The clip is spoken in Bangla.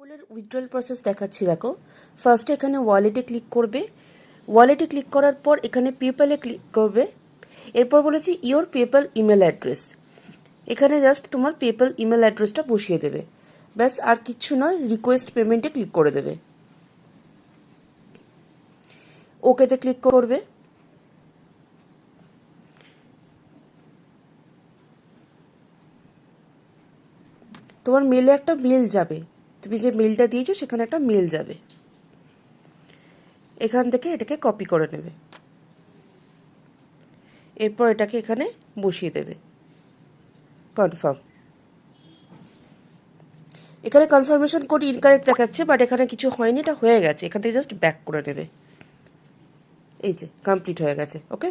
পেপলের উইথড্রয়াল প্রসেস দেখাচ্ছি। দেখো, ফার্স্টে এখানে ওয়ালেটে ক্লিক করবে। ওয়ালেটে ক্লিক করার পর এখানে পেপ্যালে ক্লিক করবে। এরপর বলেছি ইওর পেপ্যাল ইমেল অ্যাড্রেস। এখানে জাস্ট তোমার পেপ্যাল ইমেল অ্যাড্রেসটা বসিয়ে দেবে, ব্যাস। আর কিচ্ছু নয়, রিকোয়েস্ট পেমেন্টে ক্লিক করে দেবে। ওকেতে ক্লিক করবে। তোমার মেলে একটা মেল যাবে, তুমি যে মেলটা দিয়েছো সেখানে একটা মেল যাবে। এখান থেকে এটাকে কপি করে নেবে, এরপর এটাকে এখানে বসিয়ে দেবে। কনফার্ম। এখানে কনফার্মেশন কোড ইনকারেক্ট দেখাচ্ছে, বাট এখানে কিছু হয়নি, এটা হয়ে গেছে। এখান থেকে জাস্ট ব্যাক করে নেবে। এই যে কমপ্লিট হয়ে গেছে। ওকে।